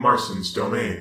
Marston's Domain.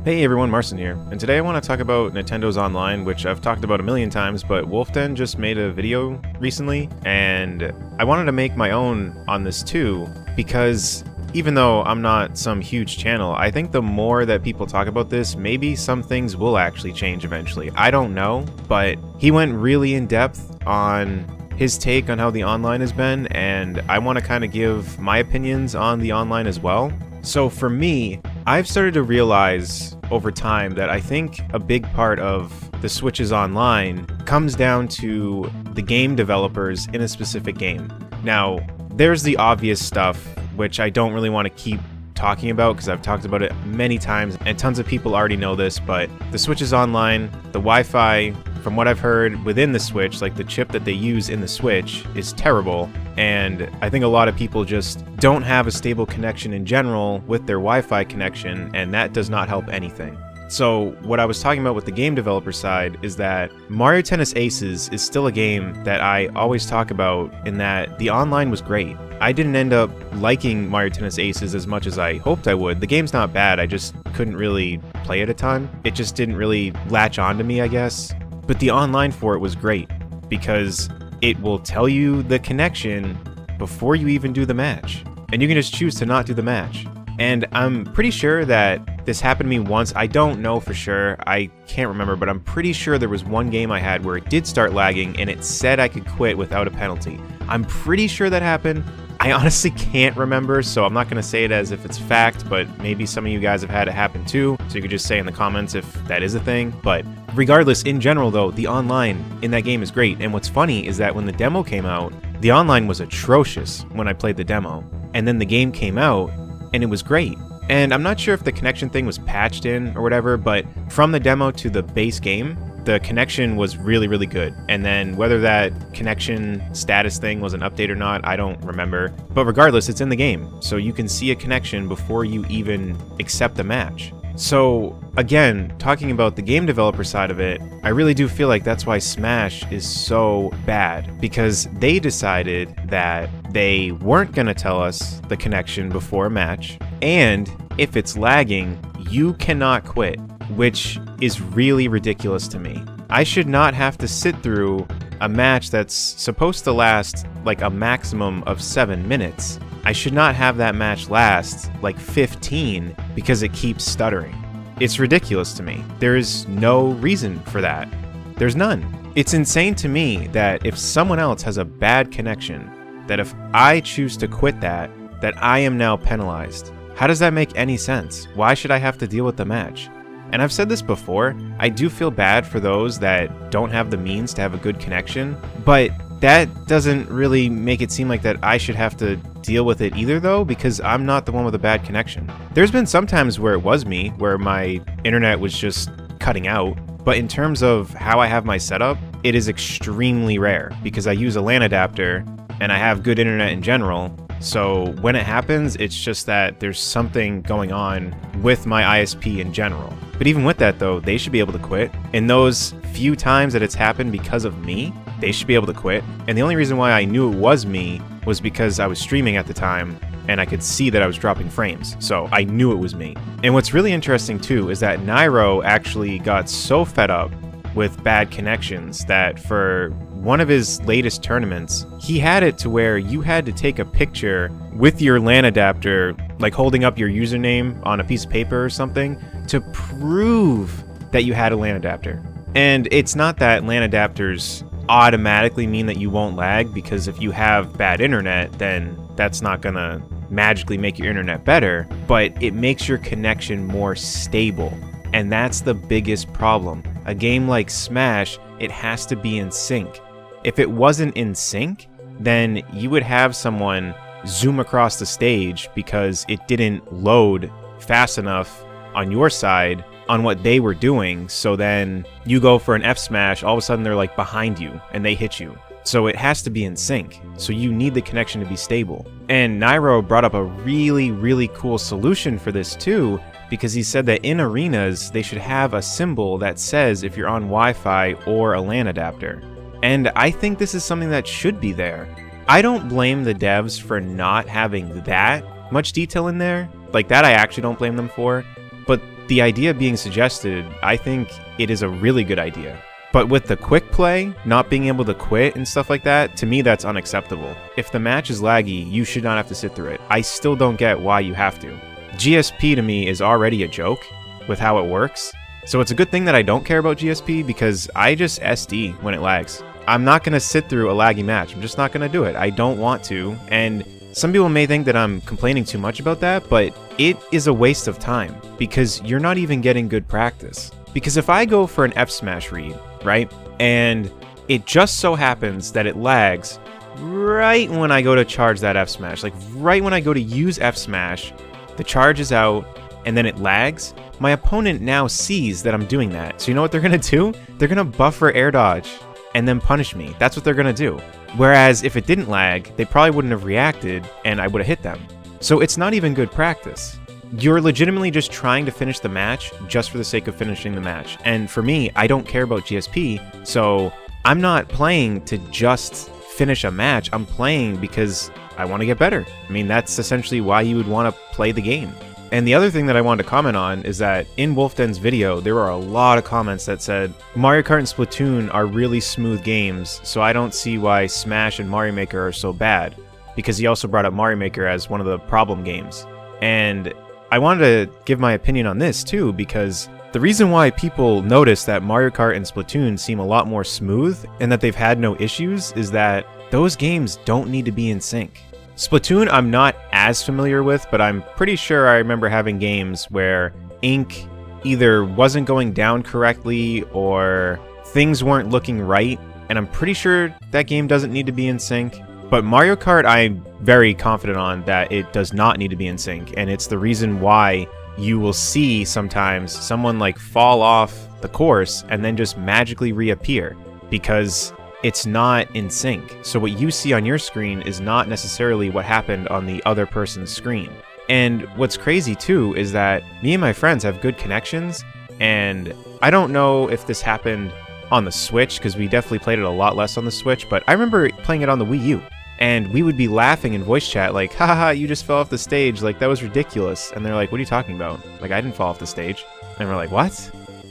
Hey everyone, Marson here, and today I want to talk about Nintendo's Online, which I've talked about a million times, but WULFF DEN just made a video recently, and I wanted to make my own on this too, because even though I'm not some huge channel, I think the more that people talk about this, maybe some things will actually change eventually. I don't know, but he went really in depth on his take on how the online has been, and I want to kind of give my opinions on the online as well. So for me, I've started to realize over time that I think a big part of the Switch's online comes down to the game developers in a specific game. Now, there's the obvious stuff, which I don't really want to keep talking about because I've talked about it many times and tons of people already know this, but the Switch's online, the Wi-Fi, from what I've heard within the Switch, like the chip that they use in the Switch is terrible, and I think a lot of people just don't have a stable connection in general with their Wi-Fi connection, and that does not help anything. So what I was talking about with the game developer side is that Mario Tennis Aces is still a game that I always talk about in that the online was great. I didn't end up liking Mario Tennis Aces as much as I hoped I would. The game's not bad, I just couldn't really play it a ton. It just didn't really latch onto me, I guess. But the online for it was great because it will tell you the connection before you even do the match. And you can just choose to not do the match. And I'm pretty sure that this happened to me once. I don't know for sure. I can't remember, but I'm pretty sure there was one game I had where it did start lagging and it said I could quit without a penalty. I'm pretty sure that happened. I honestly can't remember, so I'm not going to say it as if it's fact, but maybe some of you guys have had it happen too, so you could just say in the comments if that is a thing. But regardless, in general though, the online in that game is great, and what's funny is that when the demo came out, the online was atrocious when I played the demo, and then the game came out, and it was great. And I'm not sure if the connection thing was patched in or whatever, but from the demo to the base game, the connection was really, really good. And then whether that connection status thing was an update or not, I don't remember. But regardless, it's in the game, so you can see a connection before you even accept the match. So again, talking about the game developer side of it, I really do feel like that's why Smash is so bad, because they decided that they weren't going to tell us the connection before a match, and if it's lagging, you cannot quit, which is really ridiculous to me. I should not have to sit through a match that's supposed to last like a maximum of 7 minutes. I should not have that match last like 15 because it keeps stuttering. It's ridiculous to me. There is no reason for that. There's none. It's insane to me that if someone else has a bad connection, that if I choose to quit that I am now penalized. How does that make any sense? Why should I have to deal with the match? And I've said this before, I do feel bad for those that don't have the means to have a good connection, but that doesn't really make it seem like that I should have to deal with it either though, because I'm not the one with a bad connection. There's been some times where it was me, where my internet was just cutting out, but in terms of how I have my setup, it is extremely rare because I use a LAN adapter and I have good internet in general. So when it happens, it's just that there's something going on with my ISP in general. But even with that though, they should be able to quit. In those few times that it's happened because of me, they should be able to quit. And the only reason why I knew it was me was because I was streaming at the time and I could see that I was dropping frames. So I knew it was me. And what's really interesting too is that Nairo actually got so fed up with bad connections that for one of his latest tournaments, he had it to where you had to take a picture with your LAN adapter, like holding up your username on a piece of paper or something, to prove that you had a LAN adapter. And it's not that LAN adapters automatically mean that you won't lag, because if you have bad internet, then that's not gonna magically make your internet better, but it makes your connection more stable. And that's the biggest problem. A game like Smash, it has to be in sync. If it wasn't in sync, then you would have someone zoom across the stage because it didn't load fast enough on your side on what they were doing. So then you go for an F smash, all of a sudden they're like behind you and they hit you. So it has to be in sync. So you need the connection to be stable. And Nairo brought up a really, really cool solution for this too, because he said that in arenas, they should have a symbol that says if you're on Wi-Fi or a LAN adapter. And I think this is something that should be there. I don't blame the devs for not having that much detail in there. Like that I actually don't blame them for. But the idea being suggested, I think it is a really good idea. But with the quick play, not being able to quit and stuff like that, to me that's unacceptable. If the match is laggy, you should not have to sit through it. I still don't get why you have to. GSP to me is already a joke with how it works. So it's a good thing that I don't care about GSP because I just SD when it lags. I'm not going to sit through a laggy match. I'm just not going to do it. I don't want to. And some people may think that I'm complaining too much about that, but it is a waste of time because you're not even getting good practice. Because if I go for an F smash read, right, and it just so happens that it lags right when I go to charge that F smash, like right when I go to use F smash, the charge is out and then it lags, my opponent now sees that I'm doing that. So you know what they're going to do? They're going to buffer air dodge and then punish me. That's what they're going to do. Whereas if it didn't lag, they probably wouldn't have reacted and I would have hit them. So it's not even good practice. You're legitimately just trying to finish the match just for the sake of finishing the match. And for me, I don't care about GSP, so I'm not playing to just finish a match. I'm playing because I want to get better. I mean, that's essentially why you would want to play the game. And the other thing that I wanted to comment on is that in WULFF DEN's video, there were a lot of comments that said Mario Kart and Splatoon are really smooth games, so I don't see why Smash and Mario Maker are so bad, because he also brought up Mario Maker as one of the problem games. And I wanted to give my opinion on this too, because the reason why people notice that Mario Kart and Splatoon seem a lot more smooth and that they've had no issues is that those games don't need to be in sync. Splatoon I'm not as familiar with, but I'm pretty sure I remember having games where ink either wasn't going down correctly or things weren't looking right, and I'm pretty sure that game doesn't need to be in sync. But Mario Kart I'm very confident on that it does not need to be in sync, and it's the reason why you will see sometimes someone like fall off the course and then just magically reappear, because it's not in sync. So what you see on your screen is not necessarily what happened on the other person's screen. And what's crazy too is that me and my friends have good connections, and I don't know if this happened on the Switch, because we definitely played it a lot less on the Switch, but I remember playing it on the Wii U, and we would be laughing in voice chat like, haha, you just fell off the stage, like that was ridiculous. And they're like, what are you talking about? Like, I didn't fall off the stage. And we're like, what?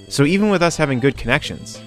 So even with us having good connections,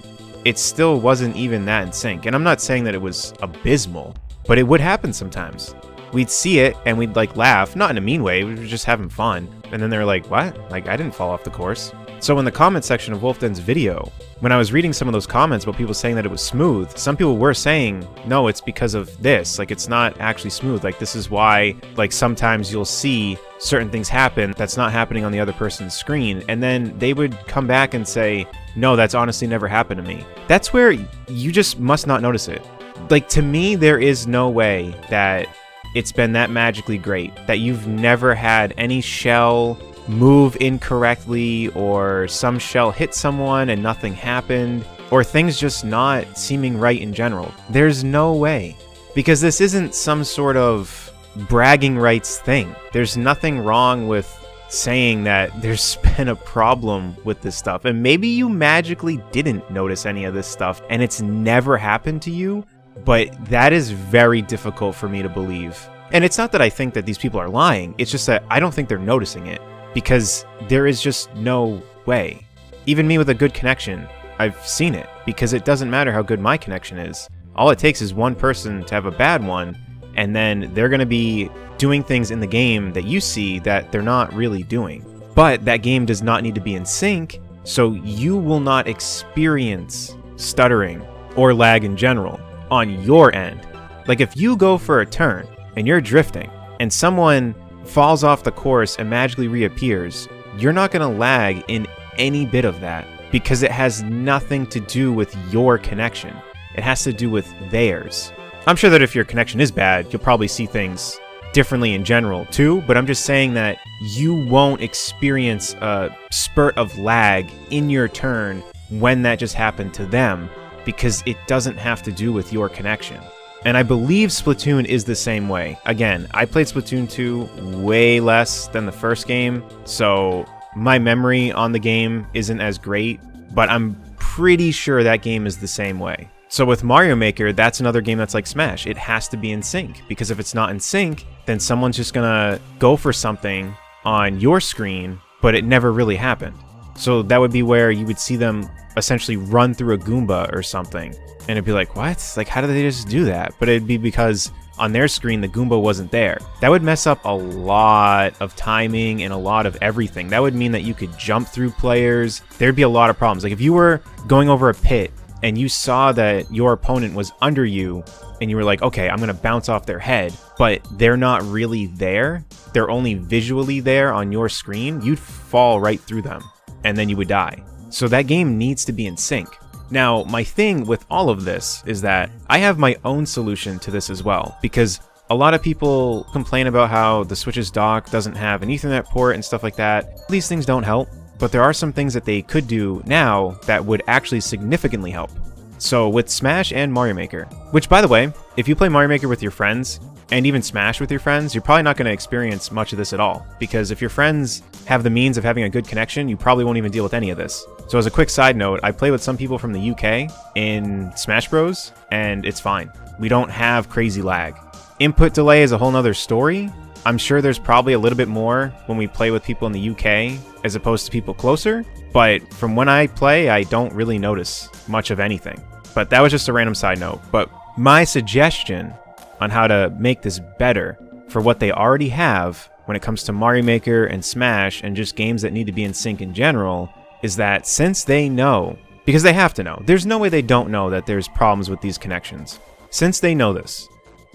it still wasn't even that in sync. And I'm not saying that it was abysmal, but it would happen sometimes. We'd see it and we'd like laugh, not in a mean way, we were just having fun. And then they're like, what? Like, I didn't fall off the course. So in the comment section of WULFF DEN's video, when I was reading some of those comments about people saying that it was smooth, some people were saying, no, it's because of this. Like, it's not actually smooth. Like, this is why, like, sometimes you'll see certain things happen that's not happening on the other person's screen. And then they would come back and say, no, that's honestly never happened to me. That's where you just must not notice it. Like, to me, there is no way that it's been that magically great, that you've never had any shell move incorrectly, or some shell hit someone and nothing happened, or things just not seeming right in general. There's no way. Because this isn't some sort of bragging rights thing. There's nothing wrong with saying that there's been a problem with this stuff. And maybe you magically didn't notice any of this stuff and it's never happened to you, but that is very difficult for me to believe. And it's not that I think that these people are lying, it's just that I don't think they're noticing it. Because there is just no way. Even me with a good connection, I've seen it, because it doesn't matter how good my connection is. All it takes is one person to have a bad one, and then they're going to be doing things in the game that you see that they're not really doing. But that game does not need to be in sync, so you will not experience stuttering or lag in general on your end. Like, if you go for a turn and you're drifting and someone falls off the course and magically reappears, you're not going to lag in any bit of that, because it has nothing to do with your connection. It has to do with theirs. I'm sure that if your connection is bad, you'll probably see things differently in general too, but I'm just saying that you won't experience a spurt of lag in your turn when that just happened to them, because it doesn't have to do with your connection. And I believe Splatoon is the same way. Again, I played Splatoon 2 way less than the first game, so my memory on the game isn't as great, but I'm pretty sure that game is the same way. So with Mario Maker, that's another game that's like Smash. It has to be in sync, because if it's not in sync, then someone's just gonna go for something on your screen, but it never really happened. So that would be where you would see them essentially run through a Goomba or something. And it'd be like, what? Like, how did they just do that? But it'd be because on their screen, the Goomba wasn't there. That would mess up a lot of timing and a lot of everything. That would mean that you could jump through players. There'd be a lot of problems. Like if you were going over a pit and you saw that your opponent was under you and you were like, okay, I'm gonna bounce off their head, but they're not really there. They're only visually there on your screen. You'd fall right through them and then you would die. So that game needs to be in sync. Now, my thing with all of this is that I have my own solution to this as well, because a lot of people complain about how the Switch's dock doesn't have an Ethernet port and stuff like that. These things don't help, but there are some things that they could do now that would actually significantly help. So with Smash and Mario Maker, which by the way, if you play Mario Maker with your friends, and even Smash with your friends, you're probably not going to experience much of this at all, because if your friends have the means of having a good connection, you probably won't even deal with any of this. So as a quick side note, I play with some people from the UK in Smash Bros, and it's fine. We don't have crazy lag. Input delay is a whole nother story. I'm sure there's probably a little bit more when we play with people in the UK as opposed to people closer, but from when I play, I don't really notice much of anything. But that was just a random side note. But my suggestion on how to make this better for what they already have when it comes to Mario Maker and Smash and just games that need to be in sync in general is that since they know, because they have to know, there's no way they don't know that there's problems with these connections. Since they know this,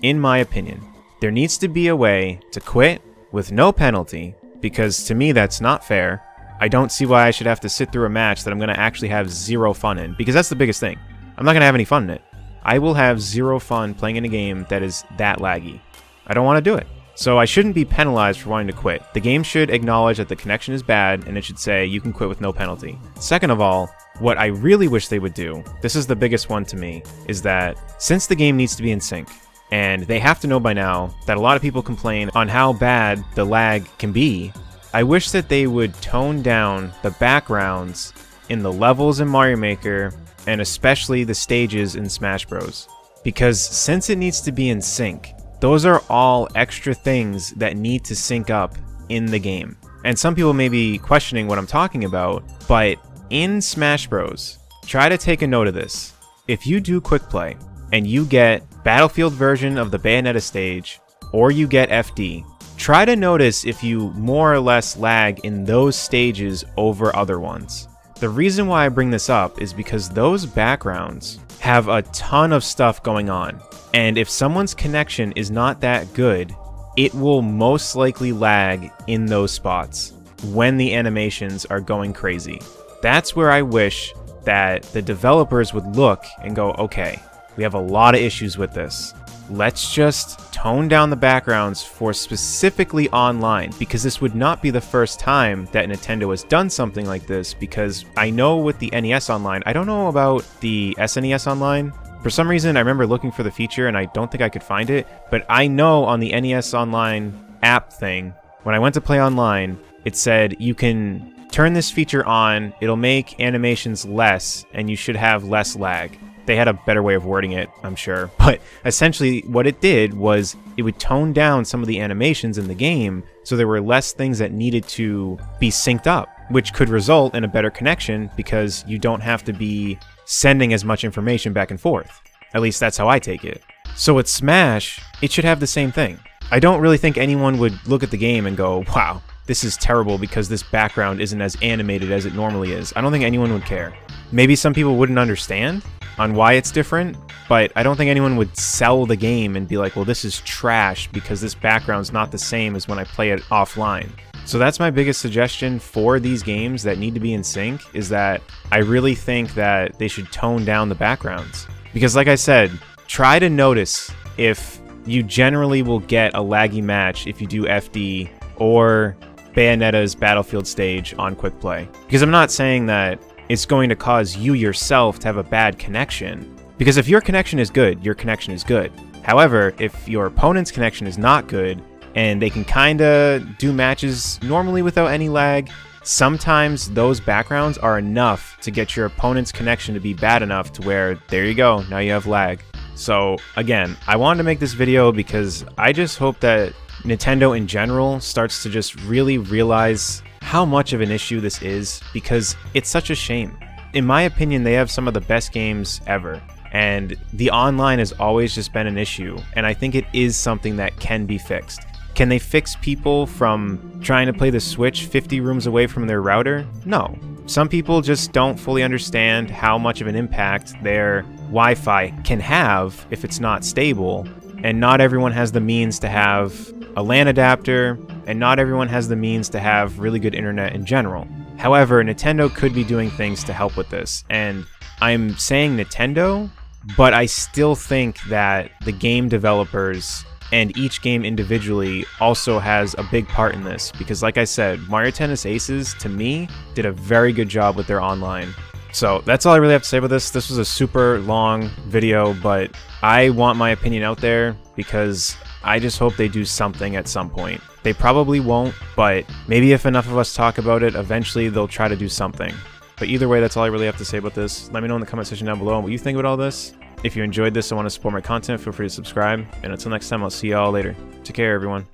in my opinion, there needs to be a way to quit with no penalty, because to me that's not fair. I don't see why I should have to sit through a match that I'm going to actually have zero fun in, because that's the biggest thing. I'm not going to have any fun in it. I will have zero fun playing in a game that is that laggy. I don't want to do it. So I shouldn't be penalized for wanting to quit. The game should acknowledge that the connection is bad, and it should say you can quit with no penalty. Second of all, what I really wish they would do, this is the biggest one to me, is that since the game needs to be in sync, and they have to know by now that a lot of people complain on how bad the lag can be, I wish that they would tone down the backgrounds in the levels in Mario Maker, and especially the stages in Smash Bros. Because since it needs to be in sync, those are all extra things that need to sync up in the game. And some people may be questioning what I'm talking about, but in Smash Bros, try to take a note of this. If you do quick play and you get Battlefield version of the Bayonetta stage, or you get FD, try to notice if you more or less lag in those stages over other ones. The reason why I bring this up is because those backgrounds have a ton of stuff going on. And if someone's connection is not that good, it will most likely lag in those spots when the animations are going crazy. That's where I wish that the developers would look and go, okay, we have a lot of issues with this. Let's just tone down the backgrounds for specifically online, because this would not be the first time that Nintendo has done something like this, because I know with the NES Online, I don't know about the SNES Online. For some reason, I remember looking for the feature and I don't think I could find it, but I know on the NES Online app thing, when I went to play online, it said you can turn this feature on, it'll make animations less, and you should have less lag. They had a better way of wording it, I'm sure. But essentially what it did was it would tone down some of the animations in the game so there were less things that needed to be synced up, which could result in a better connection because you don't have to be sending as much information back and forth. At least that's how I take it. So with Smash, it should have the same thing. I don't really think anyone would look at the game and go, wow, this is terrible because this background isn't as animated as it normally is. I don't think anyone would care. Maybe some people wouldn't understand on why it's different, but I don't think anyone would sell the game and be like, well, this is trash because this background's not the same as when I play it offline. So that's my biggest suggestion for these games that need to be in sync, is that I really think that they should tone down the backgrounds. Because like I said, try to notice if you generally will get a laggy match if you do FD or Bayonetta's Battlefield stage on quick play. Because I'm not saying that it's going to cause you yourself to have a bad connection. Because if your connection is good, your connection is good. However, if your opponent's connection is not good, and they can kinda do matches normally without any lag, sometimes those backgrounds are enough to get your opponent's connection to be bad enough to where, there you go, now you have lag. So again, I wanted to make this video because I just hope that Nintendo in general starts to just really realize how much of an issue this is, because it's such a shame. In my opinion, they have some of the best games ever, and the online has always just been an issue, and I think it is something that can be fixed. Can they fix people from trying to play the Switch 50 rooms away from their router? No. Some people just don't fully understand how much of an impact their Wi-Fi can have if it's not stable, and not everyone has the means to have a LAN adapter, and not everyone has the means to have really good internet in general. However, Nintendo could be doing things to help with this, and I'm saying Nintendo, but I still think that the game developers and each game individually also has a big part in this, because like I said, Mario Tennis Aces, to me, did a very good job with their online. So that's all I really have to say about this. This was a super long video, but I want my opinion out there because I just hope they do something at some point. They probably won't, but maybe if enough of us talk about it, eventually they'll try to do something. But either way, that's all I really have to say about this. Let me know in the comment section down below what you think about all this. If you enjoyed this and want to support my content, feel free to subscribe. And until next time, I'll see y'all later. Take care, everyone.